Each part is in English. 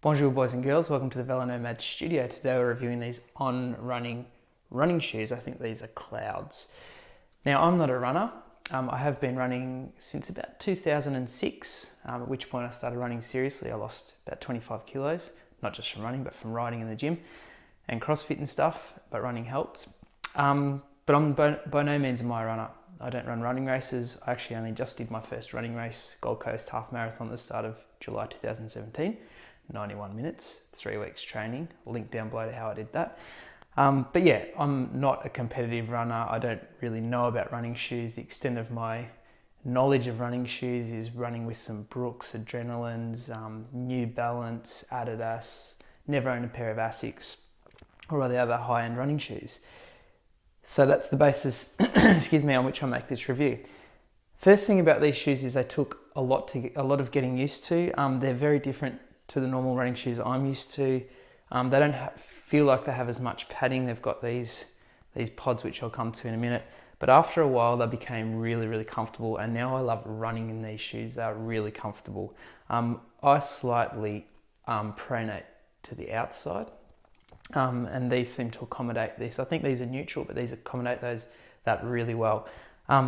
Bonjour boys and girls, welcome to the VeloNomad studio. Today we're reviewing these running shoes. I think these are Clouds. Now I'm not a runner. I have been running since about 2006, at which point I started running seriously. I lost about 25 kilos, not just from running, but from riding in the gym and CrossFit and stuff, but running helped. But I'm by no means am I a runner. I don't run running races. I actually only just did my first running race, Gold Coast half marathon at the start of July 2017. 91 minutes, 3 weeks training. Link down below to how I did that. But yeah, I'm not a competitive runner. I don't really know about running shoes. The extent of my knowledge of running shoes is running with some Brooks, Adrenalines, New Balance, Adidas, never owned a pair of Asics or other high-end running shoes. So that's the basis, excuse me, on which I make this review. First thing about these shoes is they took a lot of getting used to. They're very different to the normal running shoes I'm used to. They don't feel like they have as much padding. They've got these pods, which I'll come to in a minute. But after a while, they became really, really comfortable. And now I love running in these shoes. They're really comfortable. I slightly pronate to the outside. And these seem to accommodate this. I think these are neutral, but these accommodate that really well.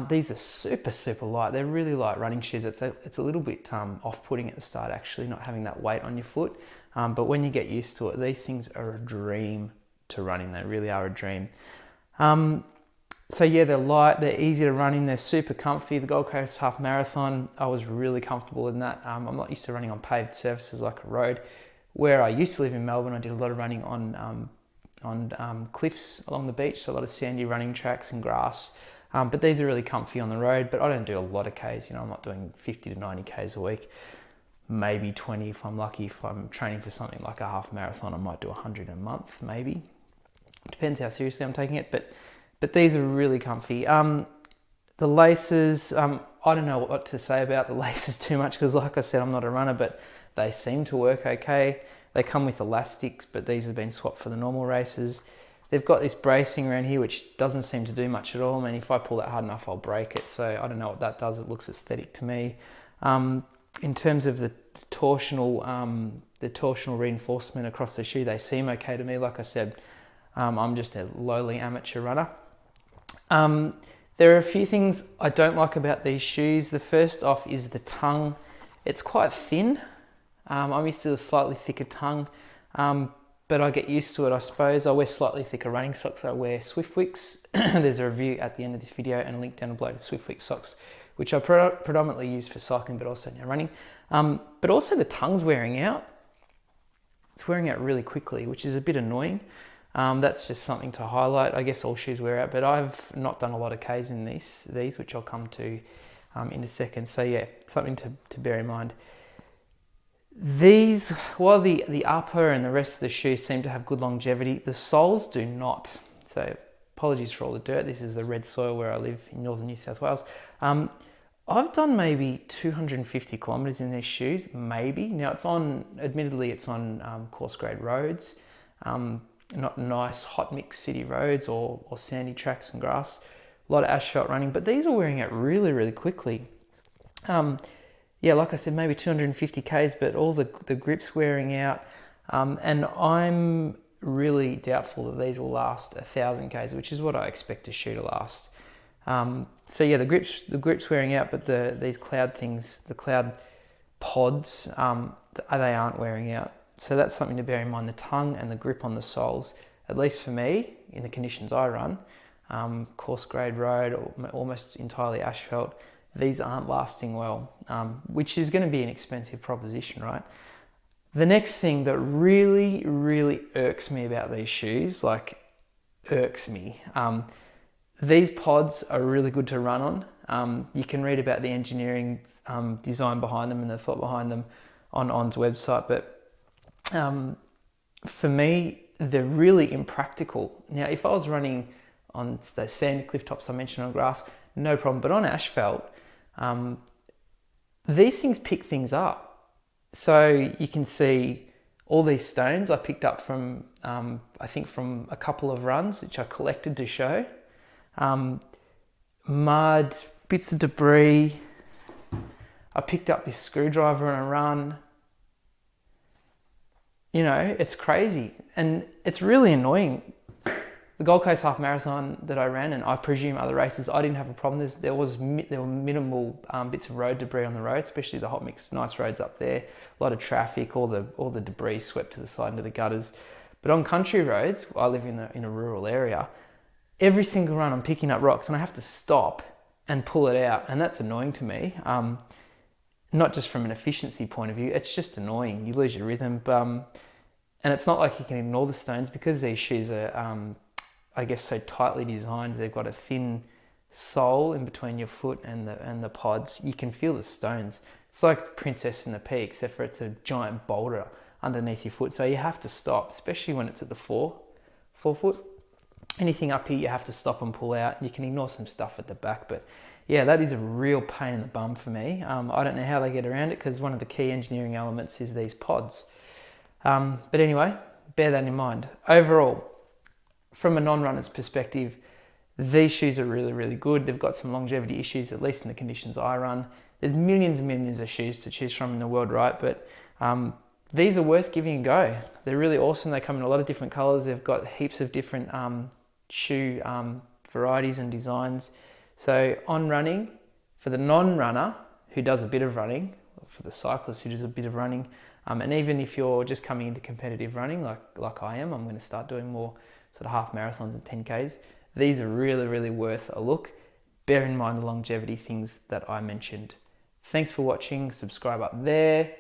These are super light. They're really light running shoes. It's a little bit off-putting at the start, actually, not having that weight on your foot. But when you get used to it, these things are a dream to run in. They really are a dream. So yeah, they're light. They're easy to run in. They're super comfy. The Gold Coast half marathon, I was really comfortable in that. I'm not used to running on paved surfaces like a road. Where I used to live in Melbourne, I did a lot of running on cliffs along the beach, so a lot of sandy running tracks and grass. But these are really comfy on the road, but I don't do a lot of Ks. I'm not doing 50 to 90 Ks a week, maybe 20 if I'm lucky. If I'm training for something like a half marathon, I might do 100 a month, maybe. Depends how seriously I'm taking it, but these are really comfy. The laces, I don't know what to say about the laces too much, because like I said, I'm not a runner, but they seem to work okay. They come with elastics, but these have been swapped for the normal races. They've got this bracing around here, which doesn't seem to do much at all. I mean, if I pull that hard enough, I'll break it. So I don't know what that does. It looks aesthetic to me. In terms of the torsional reinforcement across the shoe, they seem okay to me. Like I said, I'm just a lowly amateur runner. There are a few things I don't like about these shoes. The first off is the tongue. It's quite thin. I'm used to a slightly thicker tongue. But I get used to it, I suppose. I wear slightly thicker running socks. I wear Swiftwicks. There's a review at the end of this video and a link down below to Swiftwick socks, which I predominantly use for cycling, but also now running. But also the tongue's wearing out. It's wearing out really quickly, which is a bit annoying. That's just something to highlight. I guess all shoes wear out, but I've not done a lot of Ks in these, which I'll come to in a second. So yeah, something to bear in mind. These, while the upper and the rest of the shoe seem to have good longevity, the soles do not. So apologies for all the dirt. This is the red soil where I live in northern New South Wales. I've done maybe 250 kilometers in these shoes, maybe. Now admittedly it's on course grade roads, not nice hot mix city roads or sandy tracks and grass. A lot of asphalt running, but these are wearing out really, really quickly. Yeah, like I said, maybe 250 Ks, but all the grip's wearing out. And I'm really doubtful that these will last 1,000 Ks, which is what I expect a shoe to last. So yeah, the grip's wearing out, but these Cloud things, the Cloud pods, they aren't wearing out. So that's something to bear in mind, the tongue and the grip on the soles, at least for me, in the conditions I run, course grade road, or almost entirely asphalt, these aren't lasting well, which is going to be an expensive proposition, right? The next thing that really, really irks me about these shoes, these pods are really good to run on. You can read about the engineering design behind them and the thought behind them on On's website, but for me, they're really impractical. Now, if I was running on those sandy cliff tops I mentioned on grass, no problem, but on asphalt, these things pick things up. So you can see all these stones I picked up from, I think from a couple of runs, which I collected to show. Mud, bits of debris. I picked up this screwdriver on a run. You know, it's crazy and it's really annoying. The Gold Coast Half Marathon that I ran, and I presume other races, I didn't have a problem. There were minimal bits of road debris on the road, especially the hot mix, nice roads up there. A lot of traffic, all the debris swept to the side into the gutters. But on country roads, I live in a rural area. Every single run, I'm picking up rocks, and I have to stop and pull it out, and that's annoying to me. Not just from an efficiency point of view, it's just annoying. You lose your rhythm, and it's not like you can ignore the stones because these shoes are, I guess, so tightly designed. They've got a thin sole in between your foot and the pods. You can feel the stones. It's like Princess and the Pea, except for it's a giant boulder underneath your foot. So you have to stop, especially when it's at the forefoot. Anything up here, you have to stop and pull out. You can ignore some stuff at the back, but yeah, that is a real pain in the bum for me. I don't know how they get around it because one of the key engineering elements is these pods. But anyway, bear that in mind. Overall, from a non-runner's perspective, these shoes are really, really good. They've got some longevity issues, at least in the conditions I run. There's millions and millions of shoes to choose from in the world, right? But these are worth giving a go. They're really awesome. They come in a lot of different colors. They've got heaps of different shoe varieties and designs. So on running, for the non-runner who does a bit of running, or for the cyclist who does a bit of running, and even if you're just coming into competitive running like I am, I'm going to start doing more sort of half marathons and 10Ks. These are really, really worth a look. Bear in mind the longevity things that I mentioned. Thanks for watching. Subscribe up there.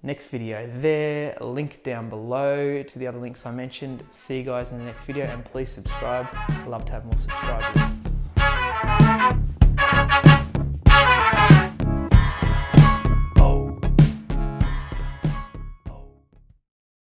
Next video there. A link down below to the other links I mentioned. See you guys in the next video, and please subscribe. I'd love to have more subscribers.